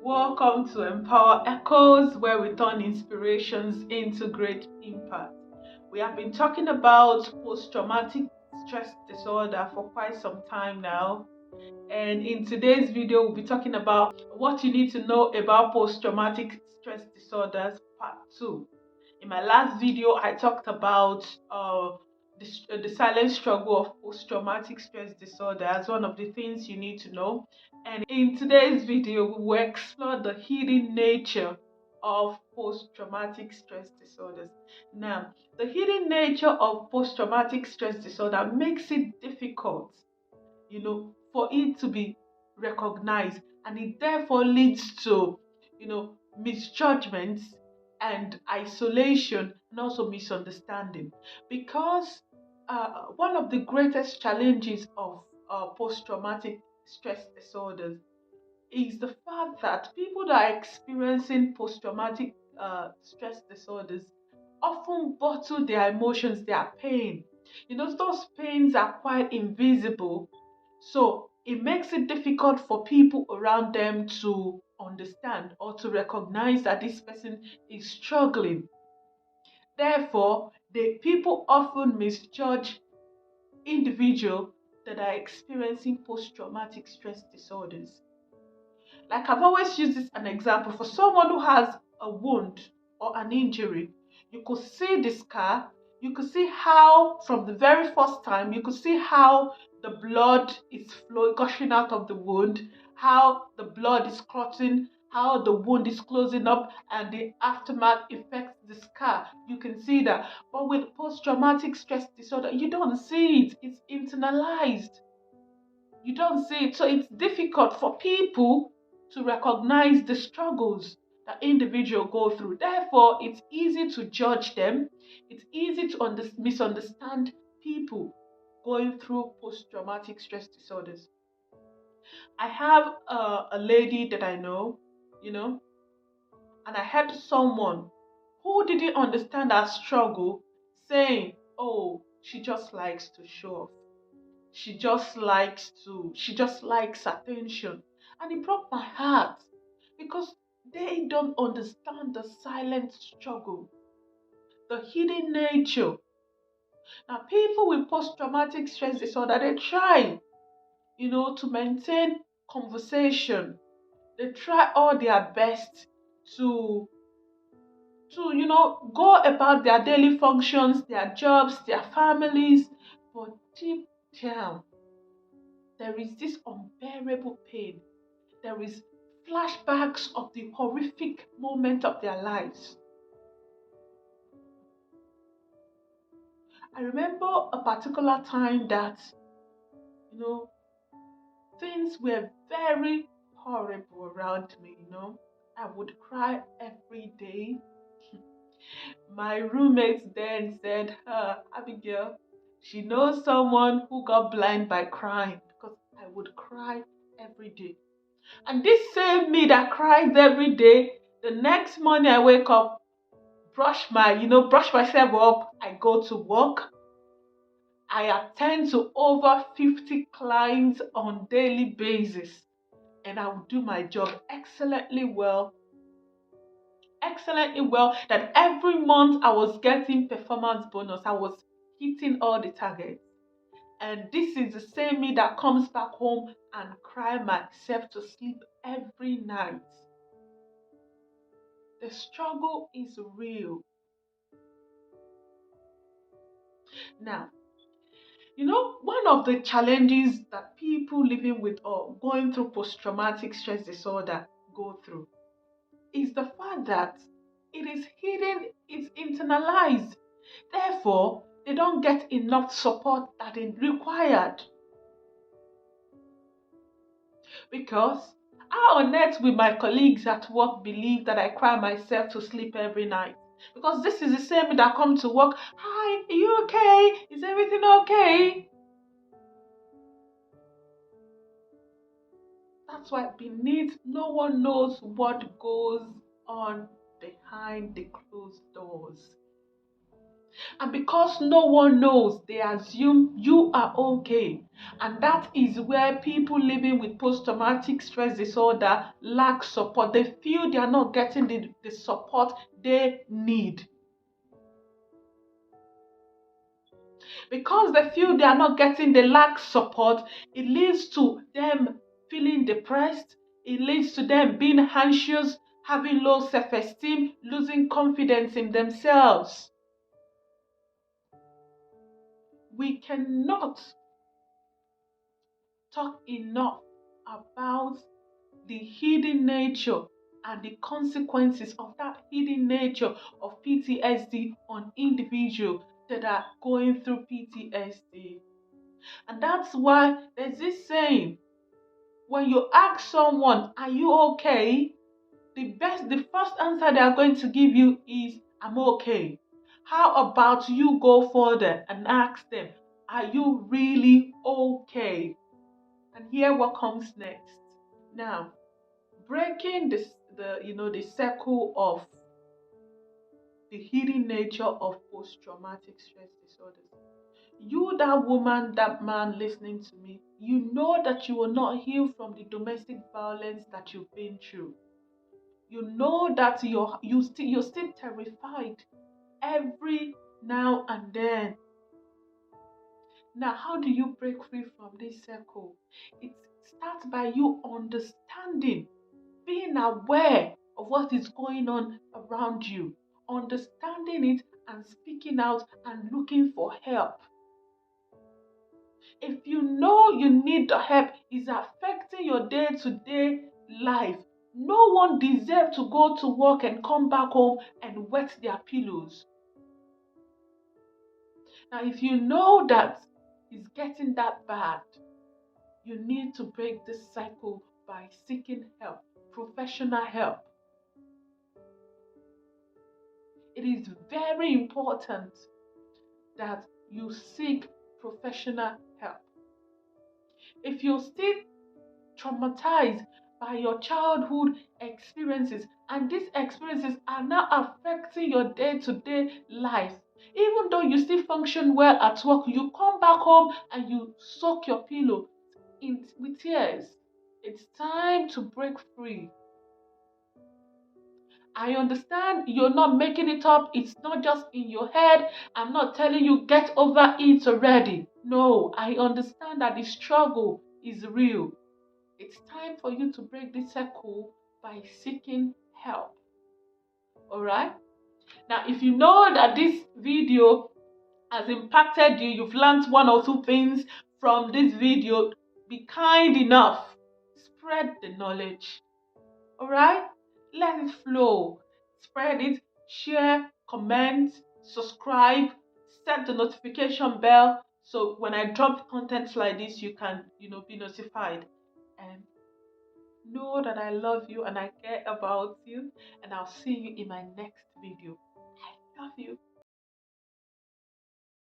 Welcome to Empower Echoes, where we turn inspirations into great impact. We have been talking about post-traumatic stress disorder for quite some time now. And in today's video, we'll be talking about what you need to know about post-traumatic stress disorders, part 2. In my last video, I talked about the silent struggle of post-traumatic stress disorder as one of the things you need to know. And in today's video, we will explore the hidden nature of post-traumatic stress disorders. Now, the hidden nature of post-traumatic stress disorder makes it difficult, for it to be recognized, and it therefore leads to, misjudgments and isolation and also misunderstanding. Because one of the greatest challenges of post-traumatic stress disorders is the fact that people that are experiencing post-traumatic stress disorders often bottle their emotions, their pain. Those pains are quite invisible, so it makes it difficult for people around them to understand or to recognize that this person is struggling. Therefore, the people often misjudge individuals that are experiencing post-traumatic stress disorders. Like I've always used this as an example. For someone who has a wound or an injury, you could see the scar. You could see how, from the very first time, you could see how the blood is flowing, gushing out of the wound, how the blood is clotting, how the wound is closing up, and the aftermath affects the scar. You can see that. But with post-traumatic stress disorder, you don't see it. It's internalized. You don't see it. So it's difficult for people to recognize the struggles that individuals go through. Therefore, it's easy to judge them. It's easy to misunderstand people going through post-traumatic stress disorders. I have a lady that I know, and I heard someone who didn't understand her struggle saying, oh, she just likes to show off. She just likes attention. And it broke my heart because they don't understand the silent struggle, the hidden nature. Now, people with post-traumatic stress disorder, they try, to maintain conversation. They try all their best to go about their daily functions, their jobs, their families, but deep down, there is this unbearable pain. There is flashbacks of the horrific moment of their lives. I remember a particular time that, things were very horrible around me, I would cry every day. My roommates then said, Abigail, she knows someone who got blind by crying, because I would cry every day. And this same me that cries every day, the next morning I wake up, brush myself up, I go to work. I attend to over 50 clients on daily basis, and I will do my job excellently well, that every month I was getting performance bonus. I was hitting all the targets. And this is the same me that comes back home and cry myself to sleep every night. The struggle is real. Now, one of the challenges that people living with or going through post-traumatic stress disorder go through is the fact that it is hidden, it's internalized. Therefore, they don't get enough support that is required. Because how on earth will my colleagues at work believe that I cry myself to sleep every night? Because this is the same that come to work. Hi, are you okay? Is everything okay? That's why beneath, no one knows what goes on behind the closed doors. And because no one knows, they assume you are okay. And that is where people living with post-traumatic stress disorder lack support. They feel they are not getting the support they need. Because they feel they are not getting the lack support, it leads to them feeling depressed. It leads to them being anxious, having low self-esteem, losing confidence in themselves. We cannot talk enough about the hidden nature and the consequences of that hidden nature of PTSD on individuals that are going through PTSD. And that's why there's this saying, when you ask someone, are you okay? The first answer they are going to give you is, I'm okay. How about you go further and ask them, are you really okay? And here what comes next. Now, breaking the circle of the hidden nature of post-traumatic stress disorders. You, that woman, that man listening to me, you know that you will not heal from the domestic violence that you've been through. You know that you're still terrified every now and then. Now, how do you break free from this circle? It starts by you understanding, being aware of what is going on around you, understanding it and speaking out and looking for help. If you know you need the help, is affecting your day-to-day life. No one deserves to go to work and come back home and wet their pillows. Now, if you know that it's getting that bad, you need to break this cycle by seeking help, professional help. It is very important that you seek professional help. If you're still traumatized by your childhood experiences and these experiences are now affecting your day-to-day life, even though you still function well at work, you come back home and you soak your pillow with tears. It's time to break free. I understand you're not making it up. It's not just in your head. I'm not telling you get over it already. No, I understand that the struggle is real. It's time for you to break this cycle by seeking help. Alright? Now, if you know that this video has impacted you, you've learned one or two things from this video, be kind enough. Spread the knowledge. Alright? Let it flow. Spread it, share, comment, subscribe, set the notification bell so when I drop content like this, you can, be notified. And know that I love you and I care about you, and I'll see you in my next video. I love you.